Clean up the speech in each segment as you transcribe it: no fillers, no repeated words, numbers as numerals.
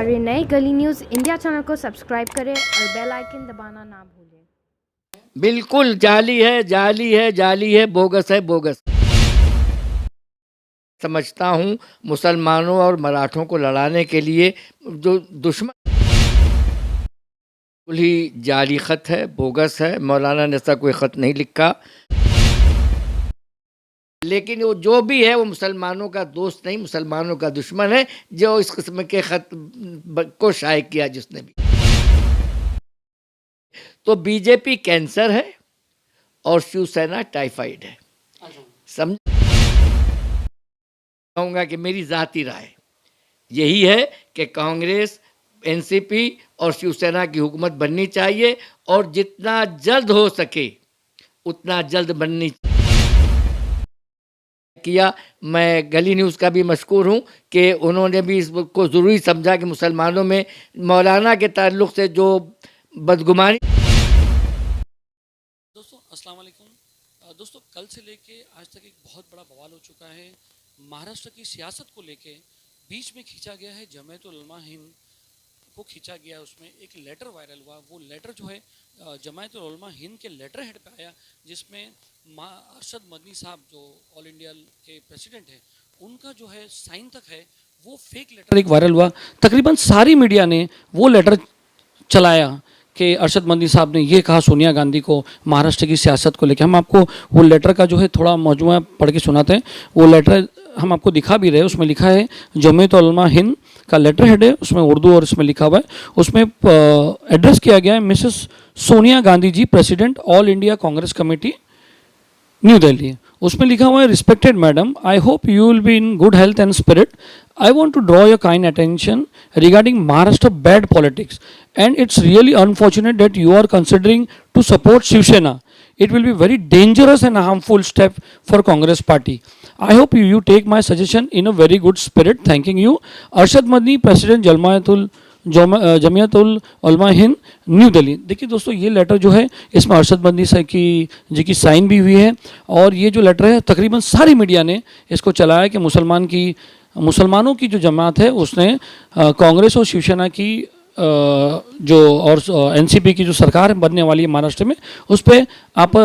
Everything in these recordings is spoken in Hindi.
हमारे नए गली न्यूज़ इंडिया चैनल को सब्सक्राइब करें और बेल आइकन दबाना ना भूलें। बिल्कुल जाली है, जाली है, जाली है, बोगस है, बोगस। समझता हूँ मुसलमानों और मराठों को लड़ाने के लिए जो दुश्मन ही जाली ख़त है, बोगस है। मौलाना ने ऐसा कोई ख़त नहीं लिखा, लेकिन वो जो भी है वो मुसलमानों का दोस्त नहीं, मुसलमानों का दुश्मन है, जो इस किस्म के ख़त को शाये किया जिसने भी। तो बीजेपी कैंसर है और शिवसेना टाइफाइड है। समझ कहूँगा कि मेरी ज़ाती राय यही है कि कांग्रेस, एनसीपी और शिवसेना की हुकूमत बननी चाहिए और जितना जल्द हो सके उतना जल्द बननी किया। मैं गली न्यूज़ का भी मशकूर हूँ कि उन्होंने भी इसको ज़रूरी समझा कि मुसलमानों में मौलाना के ताल्लुक़ से जो बदगुमानी। दोस्तों अस्सलाम वालेकुम। दोस्तों कल से लेके आज तक एक बहुत बड़ा बवाल हो चुका है महाराष्ट्र की सियासत को लेके। बीच में खींचा गया है जमायत उलमा हिंद को खींचा गया, उसमें एक लेटर वायरल हुआ। वो लेटर जो है जमायत उलमा हिंद के लेटर हेड पे आया, जिसमें अरशद मदनी साहब जो ऑल इंडिया के प्रेसिडेंट हैं उनका जो है साइन तक है। वो फेक लेटर एक वायरल हुआ। तकरीबन सारी मीडिया ने वो लेटर चलाया कि अरशद मदनी साहब ने ये कहा सोनिया गांधी को महाराष्ट्र की सियासत को लेकर। हम आपको वो लेटर का जो है थोड़ा मौजूदा पढ़ के सुनाते हैं। वो लेटर हम आपको दिखा भी रहे हैं। उसमें लिखा है जमायत उलमा हिंद का लेटर हेड है, उसमें उर्दू और इसमें लिखा हुआ है। उसमें एड्रेस किया गया है मिसेस सोनिया गांधी जी, प्रेसिडेंट ऑल इंडिया कांग्रेस कमेटी, न्यू दिल्ली। उसमें लिखा हुआ है respected madam, I hope you will be in good health and spirit. I want to draw your kind attention regarding Maharashtra bad politics, and it's really unfortunate that you are considering to support Shiv Sena. It will be very dangerous and harmful step for Congress party. I hope you take my suggestion in a very good spirit. Thanking you, Arshad Madni, President जमियतुल उलमा हिंद, न्यू दिल्ली। देखिए दोस्तों, ये लेटर जो है इसमें अरशद मदनी साहब जी की साइन भी हुई है, और ये जो लेटर है तकरीबन सारी मीडिया ने इसको चलाया कि मुसलमानों की जो जमात है उसने कांग्रेस और शिवसेना की जो और एनसीपी की जो सरकार बनने वाली है महाराष्ट्र में, उस पर आप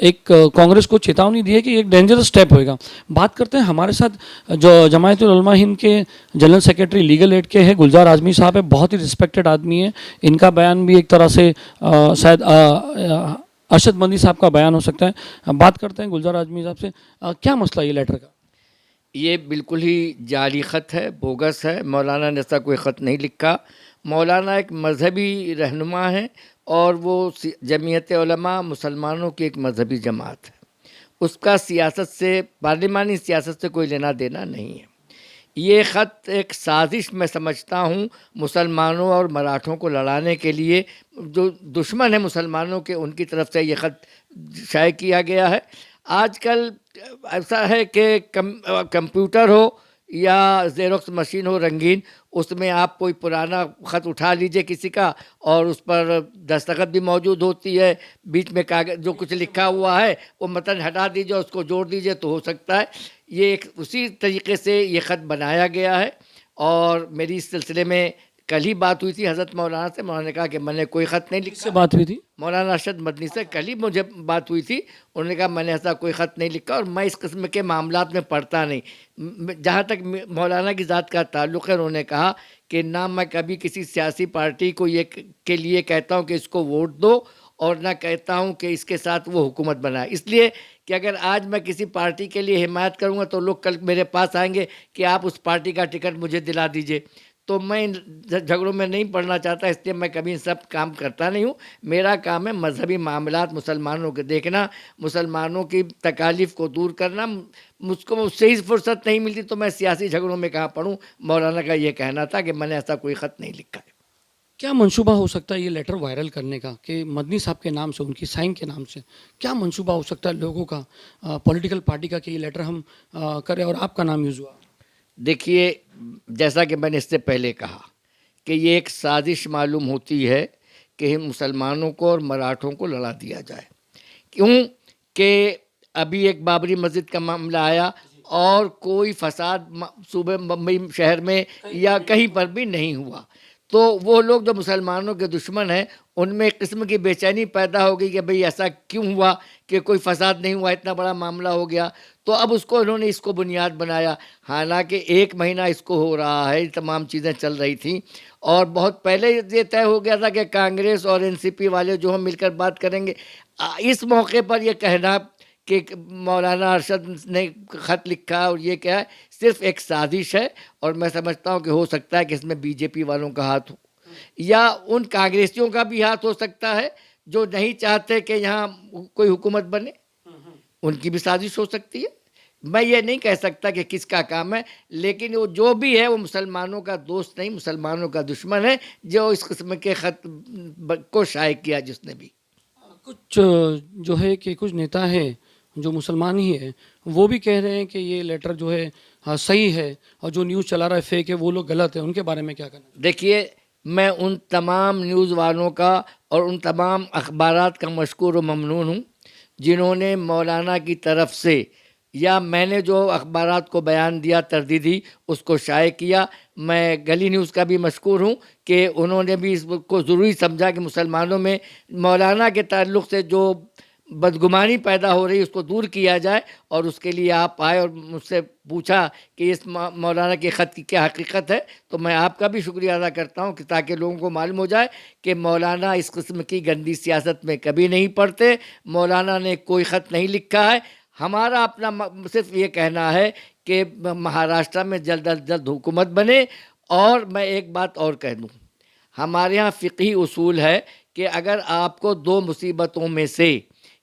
एक कांग्रेस को चेतावनी दी है कि एक डेंजरस स्टेप होएगा। बात करते हैं हमारे साथ जो जमायत उलमा हिंद के जनरल सेक्रेटरी लीगल एड के हैं गुलजार आजमी साहब है। बहुत ही रिस्पेक्टेड आदमी है। इनका बयान भी एक तरह से शायद अरशद मदनी साहब का बयान हो सकता है। बात करते हैं गुलजार आजमी साहब से, क्या मसला ये लेटर का? ये बिल्कुल ही जाली ख़त है, बोगस है। मौलाना ने ऐसा कोई ख़त नहीं लिखा। मौलाना एक मजहबी रहनुमा है और वो जमीयत उलमा मुसलमानों की एक मजहबी जमात है। उसका सियासत से, पार्लिमानी सियासत से कोई लेना देना नहीं है। ये ख़त एक साजिश मैं समझता हूँ मुसलमानों और मराठों को लड़ाने के लिए। जो दुश्मन है मुसलमानों के, उनकी तरफ से ये ख़त शाये किया गया है। आजकल ऐसा है कि कंप्यूटर हो या ज़ेरोक्स मशीन हो रंगीन, उसमें आप कोई पुराना ख़त उठा लीजिए किसी का और उस पर दस्तखत भी मौजूद होती है, बीच में कागज़ जो कुछ लिखा हुआ है वो मतन हटा दीजिए, उसको जोड़ दीजिए तो हो सकता है। ये एक उसी तरीके से ये ख़त बनाया गया है। और मेरी इस सिलसिले में कल ही बात हुई थी हज़रत मौलाना से। मौलाना ने कहा कि मैंने कोई ख़त नहीं लिखा। से बात हुई थी मौलाना अरशद मदनी से कल ही मुझे बात हुई थी। उन्होंने कहा मैंने ऐसा कोई ख़त नहीं लिखा और मैं इस किस्म के मामलात में पढ़ता नहीं। जहाँ तक मौलाना की ज़ात का ताल्लुक़ है, उन्होंने कहा कि ना मैं कभी किसी सियासी पार्टी को ये के लिए कहता हूँ कि इसको वोट दो, और ना कहता हूँ कि इसके साथ वो हुकूमत बनाए। इसलिए कि अगर आज मैं किसी पार्टी के लिए हिमायत करूँगा तो लोग कल मेरे पास आएंगे कि आप उस पार्टी का टिकट मुझे दिला दीजिए। तो मैं इन झगड़ों में नहीं पड़ना चाहता, इसलिए मैं कभी इन सब काम करता नहीं हूँ। मेरा काम है मजहबी मामलात मुसलमानों के देखना, मुसलमानों की तकालीफ को दूर करना। मुझको उससे ही फुर्सत नहीं मिलती तो मैं सियासी झगड़ों में कहाँ पढ़ूँ। मौलाना का ये कहना था कि मैंने ऐसा कोई ख़त नहीं लिखा है। क्या मंसूबा हो सकता है ये लेटर वायरल करने का कि मदनी साहब के नाम से, उनकी साइन के नाम से? क्या मंसूबा हो सकता है लोगों का, पॉलिटिकल पार्टी का, कि ये लेटर हम करें और आपका नाम यूज़ हुआ? देखिए, जैसा कि मैंने इससे पहले कहा कि ये एक साजिश मालूम होती है कि मुसलमानों को और मराठों को लड़ा दिया जाए। क्यों कि अभी एक बाबरी मस्जिद का मामला आया, और कोई फसाद सूबे मुंबई शहर में या कहीं पर भी नहीं हुआ। तो वो लोग जो मुसलमानों के दुश्मन हैं, उनमें एक किस्म की बेचैनी पैदा हो गई कि भाई ऐसा क्यों हुआ कि कोई फसाद नहीं हुआ, इतना बड़ा मामला हो गया। तो अब उसको उन्होंने इसको बुनियाद बनाया। हालांकि 1 महीना इसको हो रहा है, तमाम चीज़ें चल रही थी और बहुत पहले ये तय हो गया था कि कांग्रेस और एनसीपी वाले जो हम मिलकर बात करेंगे। इस मौके पर यह कहना कि मौलाना अरशद ने ख़त लिखा और ये क्या है, सिर्फ एक साजिश है। और मैं समझता हूँ कि हो सकता है कि इसमें बीजेपी वालों का हाथ हो या उन कांग्रेसियों का भी हाथ हो सकता है जो नहीं चाहते कि यहाँ कोई हुकूमत बने, उनकी भी साजिश हो सकती है। मैं ये नहीं कह सकता कि किसका काम है, लेकिन वो जो भी है वो मुसलमानों का दोस्त नहीं, मुसलमानों का दुश्मन है जो इस किस्म के ख़त को शाये किया जिसने भी। कुछ जो है कि कुछ नेता हैं जो मुसलमान ही है, वो भी कह रहे हैं कि ये लेटर जो है सही है और जो न्यूज़ चला रहा है फेक है, वो लोग गलत है। उनके बारे में क्या कहना? देखिए, मैं उन तमाम न्यूज़ वालों का और उन तमाम अखबारात का मशकूर व ममनून हूँ जिन्होंने मौलाना की तरफ से या मैंने जो अखबारात को बयान दिया तरदीदी उसको शाये किया। मैं गली न्यूज़ का भी मशकूर हूँ कि उन्होंने भी इसको ज़रूरी समझा कि मुसलमानों में मौलाना के ताल्लुक़ से जो बदगुमानी पैदा हो रही उसको दूर किया जाए, और उसके लिए आप आए और मुझसे पूछा कि इस मौलाना के ख़त की क्या हकीकत है। तो मैं आपका भी शुक्रिया अदा करता हूँ कि ताकि लोगों को मालूम हो जाए कि मौलाना इस किस्म की गंदी सियासत में कभी नहीं पड़ते, मौलाना ने कोई ख़त नहीं लिखा है। हमारा अपना सिर्फ ये कहना है कि महाराष्ट्र में जल्द अज जल्द हुकूमत बने। और मैं एक बात और कह दूँ, हमारे यहाँ फ़िक़ही उसूल है कि अगर आपको 2 मुसीबतों में से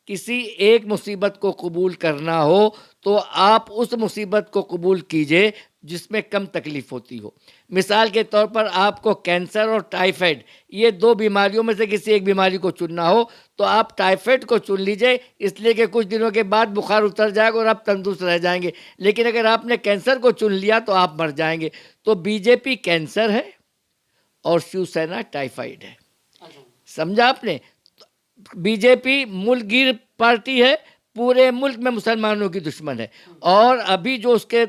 किसी एक मुसीबत को कबूल करना हो तो आप उस मुसीबत को कबूल कीजिए जिसमें कम तकलीफ़ होती हो। मिसाल के तौर पर आपको कैंसर और टाइफाइड, ये 2 बीमारियों में से किसी एक बीमारी को चुनना हो तो आप टाइफाइड को चुन लीजिए, इसलिए कि कुछ दिनों के बाद बुखार उतर जाएगा और आप तंदुरुस्त रह जाएंगे। लेकिन अगर आपने कैंसर को चुन लिया तो आप मर जाएंगे। तो बीजेपी कैंसर है और शिवसेना टाइफाइड है। समझा आपने? बीजेपी मुल्कगीर पार्टी है, पूरे मुल्क में मुसलमानों की दुश्मन है। और अभी जो उसके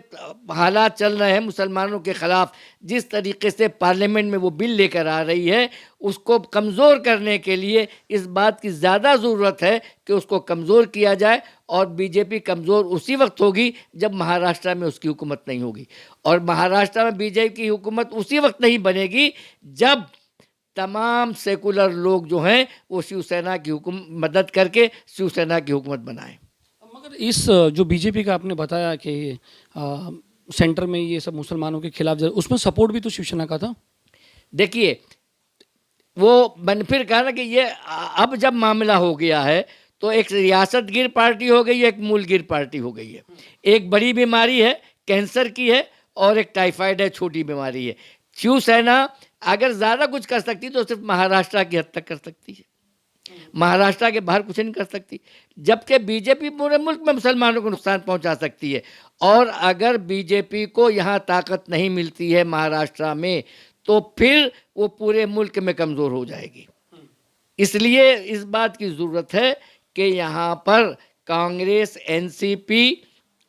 हालात चल रहे हैं मुसलमानों के ख़िलाफ़, जिस तरीके से पार्लियामेंट में वो बिल लेकर आ रही है, उसको कमज़ोर करने के लिए इस बात की ज़्यादा ज़रूरत है कि उसको कमज़ोर किया जाए। और बीजेपी कमज़ोर उसी वक्त होगी जब महाराष्ट्र में उसकी हुकूमत नहीं होगी, और महाराष्ट्र में बीजेपी की हुकूमत उसी वक्त नहीं बनेगी जब तमाम सेकुलर लोग जो हैं वो शिवसेना की मदद करके शिवसेना की हुकूमत बनाएं। मगर इस जो बीजेपी का आपने बताया कि सेंटर में ये सब मुसलमानों के खिलाफ, उसमें सपोर्ट भी तो शिवसेना का था। देखिए, वो मैंने फिर कहा ना कि ये अब जब मामला हो गया है तो एक रियासत गिर पार्टी हो गई है, एक मूलगिर पार्टी हो गई है। एक बड़ी बीमारी है कैंसर की है और एक टाइफाइड है, छोटी बीमारी है। शिवसेना अगर ज़्यादा कुछ कर सकती तो सिर्फ महाराष्ट्र की हद तक कर सकती है, महाराष्ट्र के बाहर कुछ नहीं कर सकती। जबकि बीजेपी पूरे मुल्क में मुसलमानों को नुकसान पहुंचा सकती है। और अगर बीजेपी को यहाँ ताकत नहीं मिलती है महाराष्ट्र में तो फिर वो पूरे मुल्क में कमज़ोर हो जाएगी। इसलिए इस बात की ज़रूरत है कि यहाँ पर कांग्रेस, एनसीपी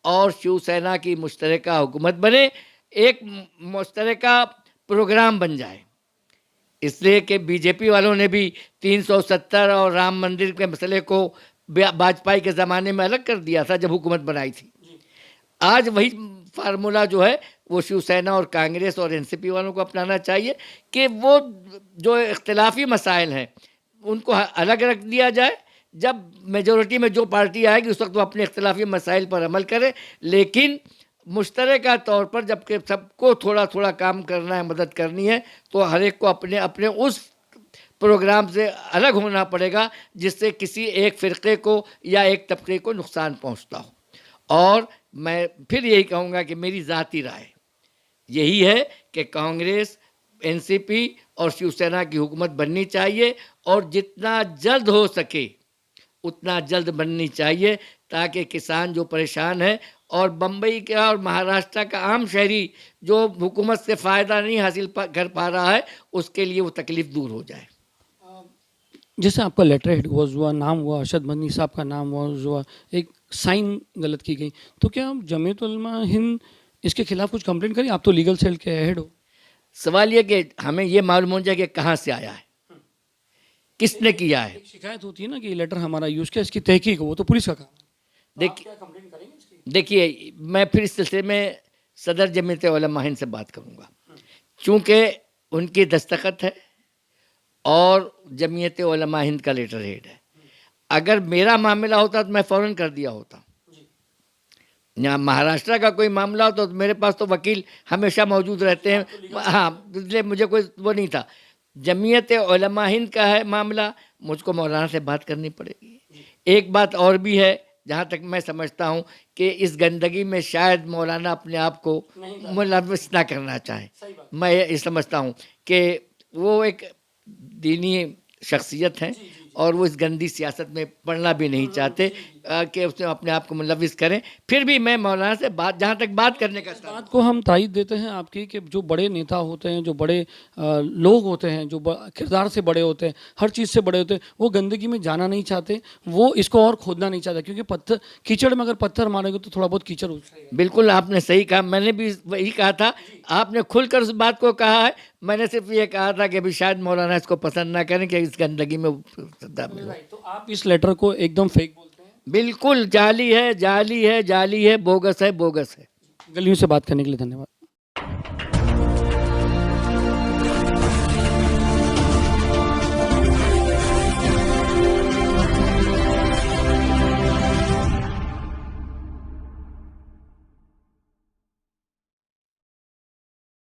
और शिवसेना की मुश्तरका हुकूमत बने, एक मुश्तरका प्रोग्राम बन जाए। इसलिए कि बीजेपी वालों ने भी 370 और राम मंदिर के मसले को वाजपेयी के ज़माने में अलग कर दिया था जब हुकूमत बनाई थी। आज वही फार्मूला जो है वो शिवसेना और कांग्रेस और एनसीपी वालों को अपनाना चाहिए कि वो जो इख्तिलाफी मसाइल हैं उनको अलग रख दिया जाए। जब मेजॉरिटी में जो पार्टी आएगी उस वक्त वो अपने इख्तिलाफी मसाइल पर अमल करे, लेकिन मुश्तरका तौर पर जबकि सबको थोड़ा थोड़ा काम करना है, मदद करनी है, तो हर एक को अपने अपने उस प्रोग्राम से अलग होना पड़ेगा जिससे किसी एक फ़िरक़े को या एक तबके को नुकसान पहुंचता हो। और मैं फिर यही कहूँगा कि मेरी ज़ाती राय यही है कि कांग्रेस, एनसीपी और शिवसेना की हुकूमत बननी चाहिए और जितना जल्द हो सके उतना जल्द बननी चाहिए ताकि किसान जो परेशान है और बम्बई का और महाराष्ट्र का आम शहरी जो हुकूमत से फ़ायदा नहीं हासिल कर पा रहा है उसके लिए वो तकलीफ़ दूर हो जाए। जैसे आपका लेटर हेड हुआ, नाम हुआ, अरशद मदनी साहब का नाम हुआ, एक साइन गलत की गई, तो क्या जमीयत उलमा हिंद इसके खिलाफ कुछ कंप्लेंट करी? आप तो लीगल सेल के हेड हो। सवाल ये कि हमें ये मालूम हो जाए कि कहाँ से आया है, किसने किया है। एक शिकायत होती है ना कि ये लेटर हमारा यूज़ किया, इसकी तहकीक हो, वो तो पुलिस का काम है। देखिए कंप्लेंट करेंगे इसकी? देखिए मैं फिर इस सिलसिले में सदर जमीयत उलमा हिंद से बात करूँगा, चूँकि उनकी दस्तखत है और जमीयत उलमा हिंद का लेटर हेड है। अगर मेरा मामला होता तो मैं फ़ौरन कर दिया होता। यहाँ महाराष्ट्र का कोई मामला हो तो मेरे पास तो वकील हमेशा मौजूद रहते हैं। हाँ, इसलिए मुझे कोई वो नहीं था। जमीयत उलमा हिंद का है मामला, मुझको मौलाना से बात करनी पड़ेगी। एक बात और भी है, जहाँ तक मैं समझता हूँ कि इस गंदगी में शायद मौलाना अपने आप को मुलव्वस ना करना चाहें। मैं ये समझता हूँ कि वो एक दीनी शख्सियत हैं और वो इस गंदी सियासत में पढ़ना भी नहीं चाहते कि उसने अपने आप को मुलव्वस करें। फिर भी मैं मौलाना से बात, जहाँ तक बात करने का बात को हम तायद देते हैं आपकी कि जो बड़े नेता होते हैं, जो बड़े लोग होते हैं, जो किरदार से बड़े होते हैं, हर चीज़ से बड़े होते हैं, वो गंदगी में जाना नहीं चाहते, वो इसको और खोदना नहीं चाहते, क्योंकि पत्थर कीचड़ में अगर पत्थर मारेंगे तो थोड़ा बहुत कीचड़ उछलेगा। बिल्कुल आपने सही कहा, मैंने भी वही कहा था। आपने खुलकर उस बात को कहा है, मैंने सिर्फ ये कहा था कि अभी शायद मौलाना इसको पसंद ना करें कि इस गंदगी में तो आप इस लेटर को एकदम फेक बोलते हैं? बिल्कुल जाली है, जाली है, जाली है, बोगस है, बोगस है। गलियों से बात करने के लिए धन्यवाद।